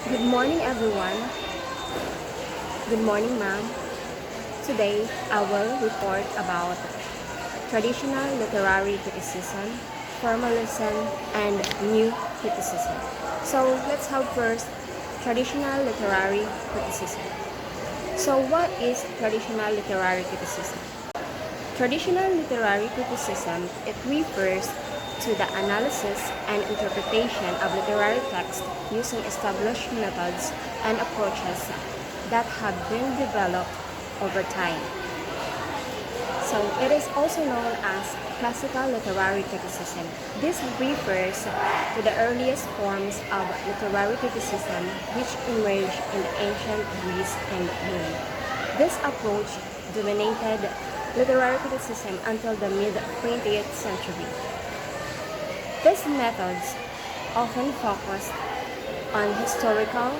Good morning, everyone. Good morning, ma'am. Today, I will report about traditional literary criticism, formalism, and new criticism. So, let's have first traditional literary criticism. So, what is traditional literary criticism? Traditional literary criticism, it refers to the analysis and interpretation of literary text using established methods and approaches that have been developed over time. So it is also known as classical literary criticism. This refers to the earliest forms of literary criticism which emerged in ancient Greece and Rome. This approach dominated literary criticism until the mid-20th century. These methods often focused on historical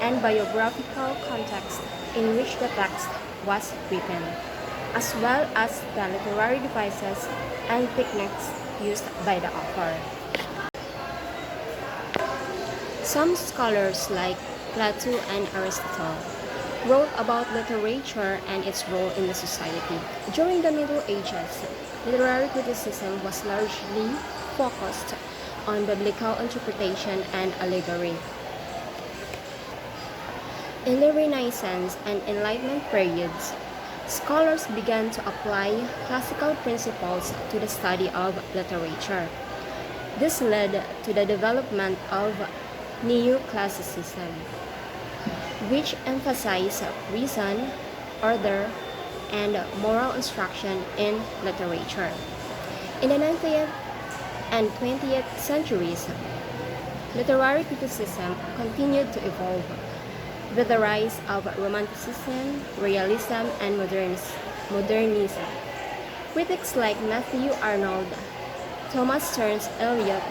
and biographical context in which the text was written, as well as the literary devices and techniques used by the author. Some scholars like Plato and Aristotle wrote about literature and its role in the society. During the Middle Ages, literary criticism was largely focused on biblical interpretation and allegory. In the Renaissance and Enlightenment periods, scholars began to apply classical principles to the study of literature. This led to the development of neoclassicism, which emphasized reason, order, and moral instruction in literature. In the 19th and 20th centuries, literary criticism continued to evolve with the rise of Romanticism, Realism, and Modernism. Critics like Matthew Arnold, Thomas Stearns Eliot,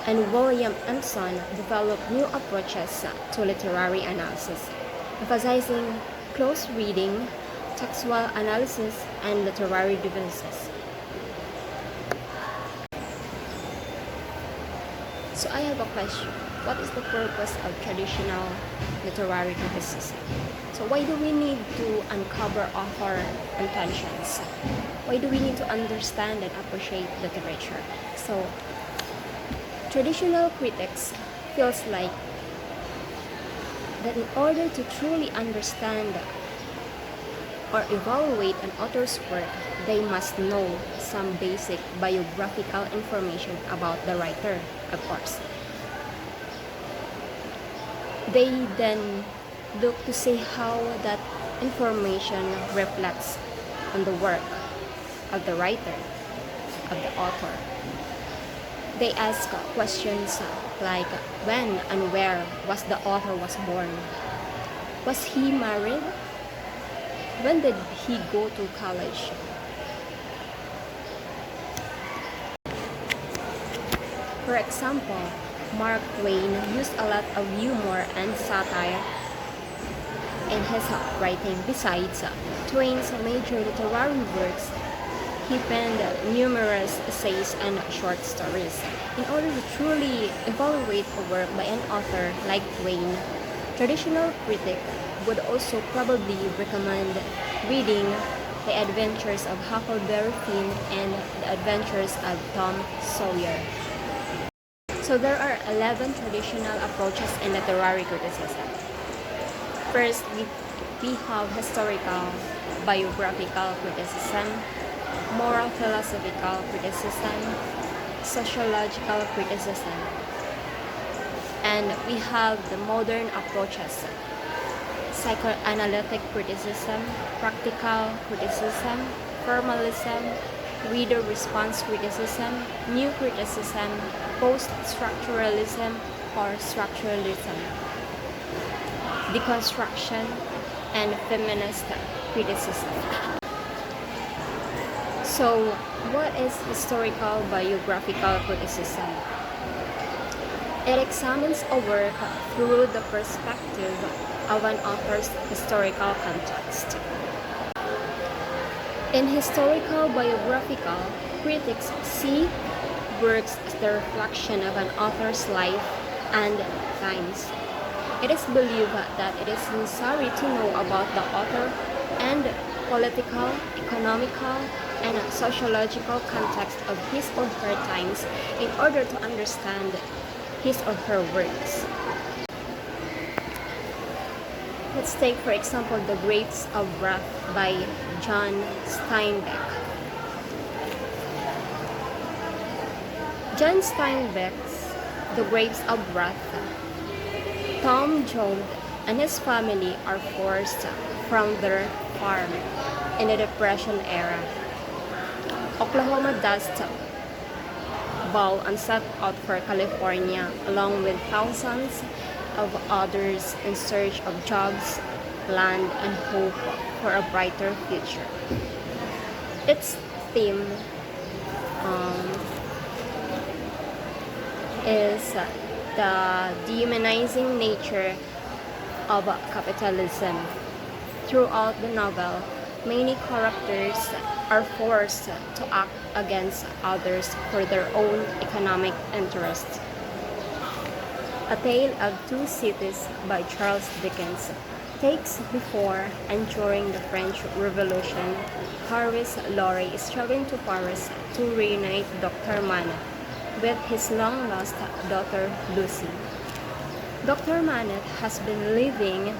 and William Emerson developed new approaches to literary analysis, emphasizing close reading, textual analysis, and literary devices. So I have a question. What is the purpose of traditional literary criticism? So why do we need to uncover author intentions? Why do we need to understand and appreciate literature? So traditional critics feels like that in order to truly understand or evaluate an author's work, they must know some basic biographical information about the writer, of course. They then look to see how that information reflects on the work of the writer, of the author. They ask questions like when and where was the author was born? Was he married? When did he go to college? For example, Mark Twain used a lot of humor and satire in his writing. Besides Twain's major literary works, he penned numerous essays and short stories. In order to truly evaluate a work by an author like Twain, traditional critic would also probably recommend reading The Adventures of Huckleberry Finn and The Adventures of Tom Sawyer. So there are 11 traditional approaches in literary criticism. First, we have historical, biographical criticism, moral philosophical criticism, sociological criticism, and we have the modern approaches: psychoanalytic criticism, practical criticism, formalism, reader response criticism, new criticism, post-structuralism or structuralism, deconstruction, and feminist criticism. So, what is historical biographical criticism? It examines a work through the perspective of an author's historical context. In historical biographical, critics see works as the reflection of an author's life, and times. It is believed that it is necessary to know about the author and political, economical, and sociological context of his or her times in order to understand his or her works. Let's take, for example, The Grapes of Wrath by John Steinbeck. John Steinbeck's The Grapes of Wrath. Tom Joad and his family are forced from their farm in the Depression era. Oklahoma Dust Bowl and set out for California along with thousands of others in search of jobs, land, and hope for a brighter future. Its theme is the dehumanizing nature of capitalism. Throughout the novel, many characters are forced to act against others for their own economic interests. A Tale of Two Cities by Charles Dickens takes before and during the French Revolution. Harris Laurie is traveling to Paris to reunite Dr. Manette with his long-lost daughter Lucy. Dr. Manette has been living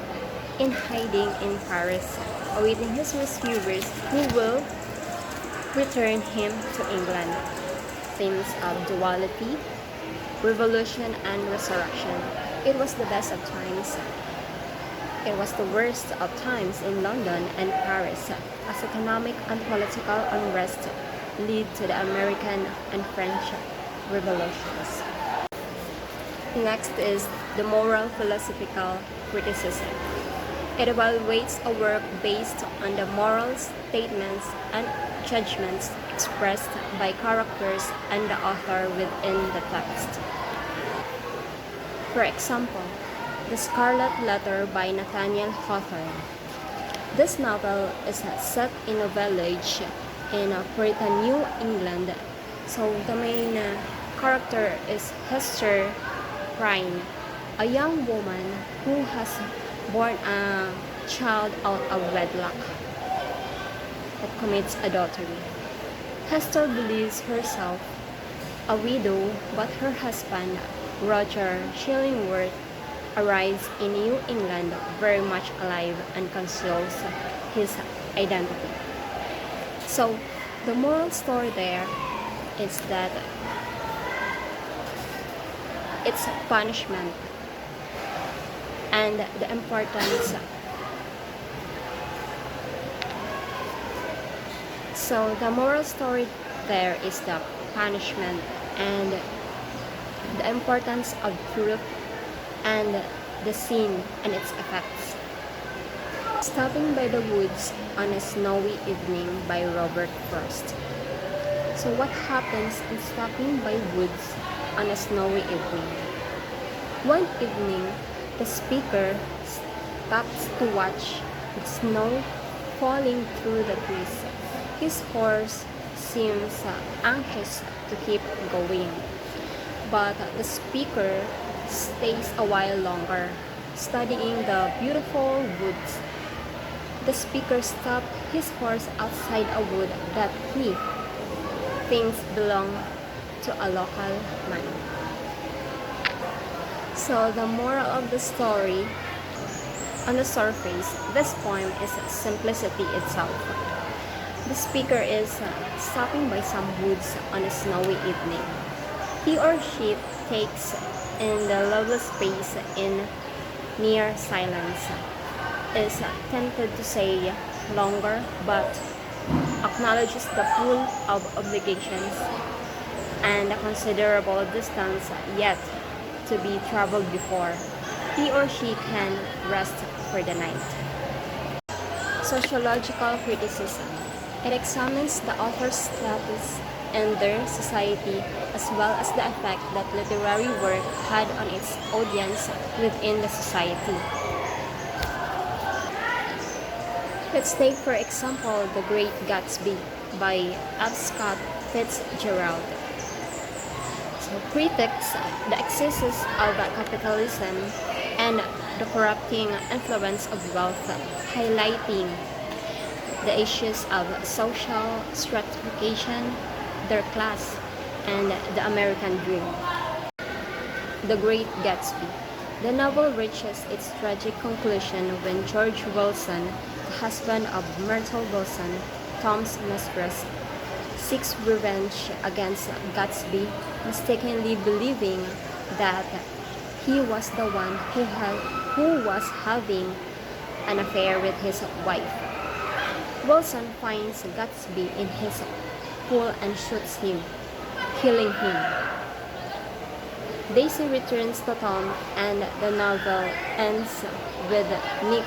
in hiding in Paris, awaiting his rescuers who will return him to England. Themes of duality, revolution, and resurrection. It was the best of times. It was the worst of times in London and Paris, as economic and political unrest lead to the American and French revolutions. Next is the moral philosophical criticism. It evaluates a work based on the moral statements and judgments expressed by characters and the author within the text. For example, The Scarlet Letter by Nathaniel Hawthorne. This novel is set in a village in Puritan New England. So the main character is Hester Prynne, a young woman who has born a child out of wedlock that commits adultery. Hester believes herself a widow, but her husband, Roger Shillingworth, arrives in New England very much alive and conceals his identity. So the moral story there is that it's punishment and the importance. So the moral story there is the punishment and the importance of truth and the sin and its effects. Stopping by the Woods on a Snowy Evening by Robert Frost. So what happens in stopping by woods on a snowy evening? One evening, the speaker stops to watch the snow falling through the trees. His horse seems anxious to keep going, but the speaker stays a while longer, studying the beautiful woods. The speaker stopped his horse outside a wood that he thinks belonged to a local man. So the moral of the story, on the surface, this poem is simplicity itself. The speaker is stopping by some woods on a snowy evening. He or she takes in the lovely space in near silence, is tempted to say longer, but acknowledges the pool of obligations and a considerable distance yet to be traveled before he or she can rest for the night. Sociological criticism. It examines the author's status in their society as well as the effect that literary work had on its audience within the society. Let's take for example The Great Gatsby by F. Scott Fitzgerald. critiques the excesses of capitalism and the corrupting influence of wealth, highlighting the issues of social stratification, their class, and the American dream. The Great Gatsby. The novel reaches its tragic conclusion when George Wilson, the husband of Myrtle Wilson, Tom's mistress, seeks revenge against Gatsby, mistakenly believing that he was the one who was having an affair with his wife. Wilson finds Gatsby in his pool and shoots him, killing him. Daisy returns to Tom, and the novel ends with Nick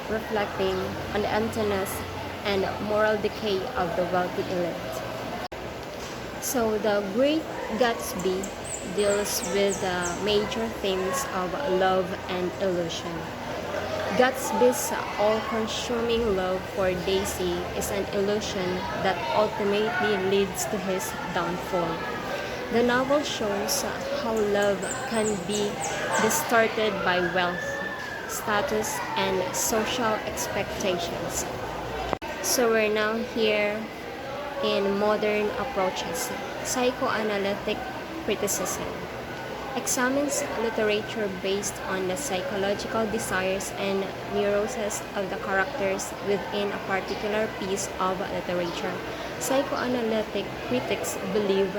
reflecting on the emptiness and moral decay of the wealthy elite. So, The Great Gatsby deals with the major themes of love and illusion. Gatsby's all-consuming love for Daisy is an illusion that ultimately leads to his downfall. The novel shows how love can be distorted by wealth, status, and social expectations. So we're now here in Modern Approaches. Psychoanalytic criticism examines literature based on the psychological desires and neuroses of the characters within a particular piece of literature. Psychoanalytic critics believe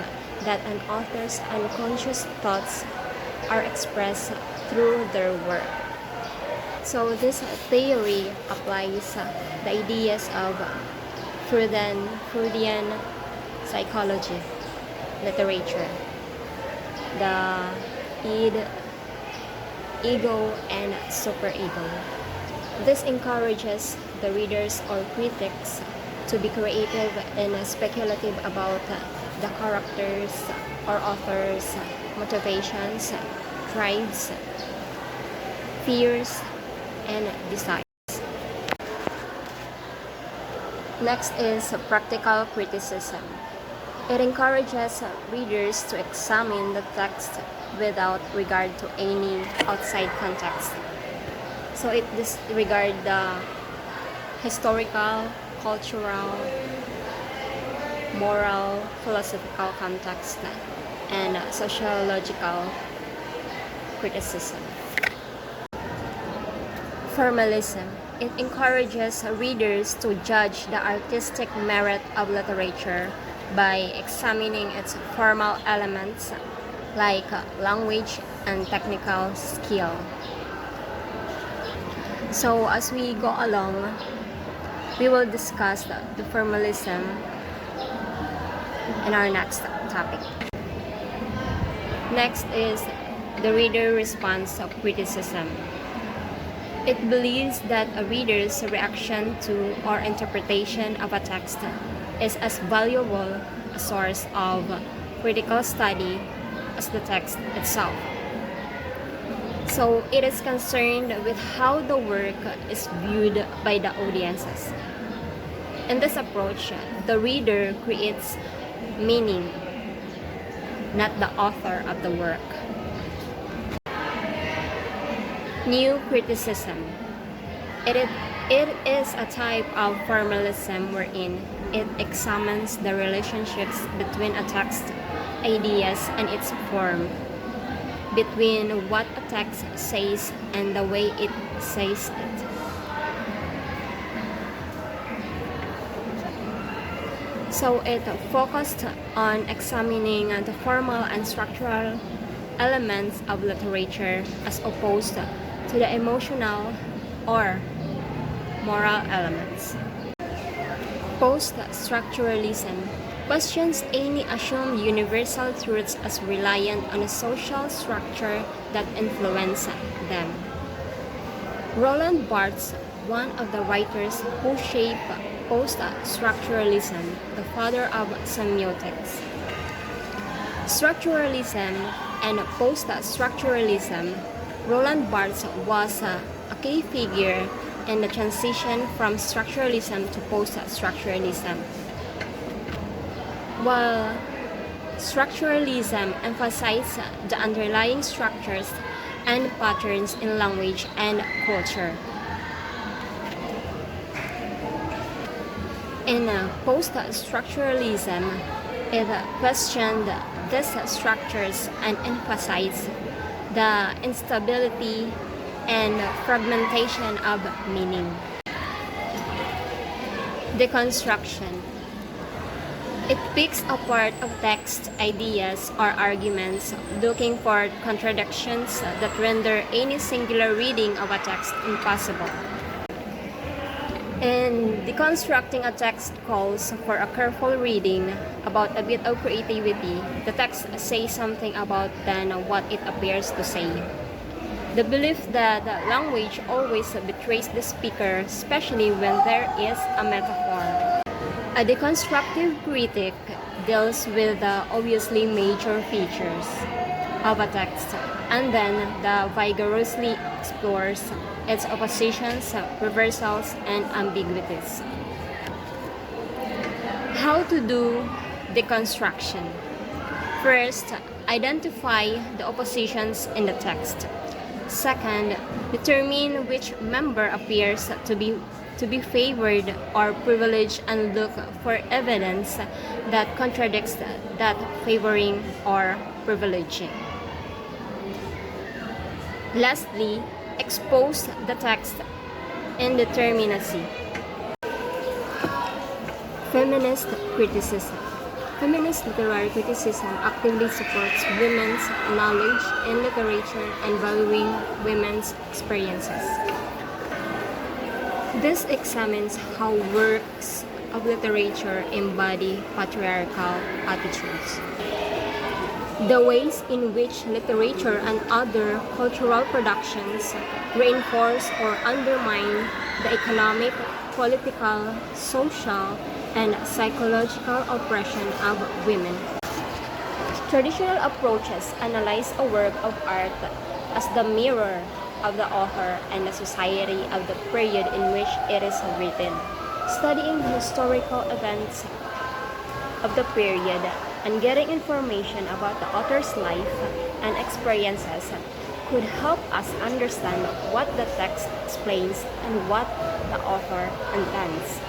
that an author's unconscious thoughts are expressed through their work. So this theory applies the ideas of Freudian psychology, literature, the id, ego, and superego. This encourages the readers or critics to be creative and speculative about the characters or authors' motivations, drives, fears, and desires. Next is practical criticism. It encourages readers to examine the text without regard to any outside context. So it disregards the historical, cultural, moral, philosophical context, and sociological criticism. Formalism. It encourages readers to judge the artistic merit of literature by examining its formal elements like language and technical skill. So as we go along, we will discuss the formalism in our next topic. Next is the reader response of criticism. It believes that a reader's reaction to or interpretation of a text is as valuable a source of critical study as the text itself. So it is concerned with how the work is viewed by the audiences. In this approach, the reader creates meaning, not the author of the work. New criticism. It is a type of formalism wherein it examines the relationships between a text, ideas, and its form, between what a text says and the way it says it. So it focused on examining the formal and structural elements of literature as opposed to the emotional or moral elements. Post-structuralism questions any assumed universal truths as reliant on a social structure that influence them. Roland Barthes, one of the writers who shaped post-structuralism, the father of semiotics. Structuralism and post-structuralism. Roland Barthes was a key figure in the transition from structuralism to post-structuralism. While Structuralism emphasizes the underlying structures and patterns in language and culture. In post-structuralism, it questioned these structures and emphasized the instability and fragmentation of meaning. Deconstruction. It picks apart of text, ideas, or arguments, looking for contradictions that render any singular reading of a text impossible. In deconstructing a text calls for a careful reading about a bit of creativity. The text says something about than what it appears to say. The belief that language always betrays the speaker, especially when there is a metaphor. A deconstructive critic deals with the obviously major features of a text and then vigorously explores its oppositions, reversals, and ambiguities. How to do deconstruction? First, identify the oppositions in the text. Second, determine which member appears to be favored or privileged and look for evidence that contradicts that favoring or privileging. Lastly, expose the text indeterminacy. Feminist criticism. Feminist literary criticism actively supports women's knowledge in literature and valuing women's experiences. This examines how works of literature embody patriarchal attitudes. The ways in which literature and other cultural productions reinforce or undermine the economic, political, social, and psychological oppression of women. Traditional approaches analyze a work of art as the mirror of the author and the society of the period in which it is written. Studying the historical events of the period and getting information about the author's life and experiences could help us understand what the text explains and what the author intends.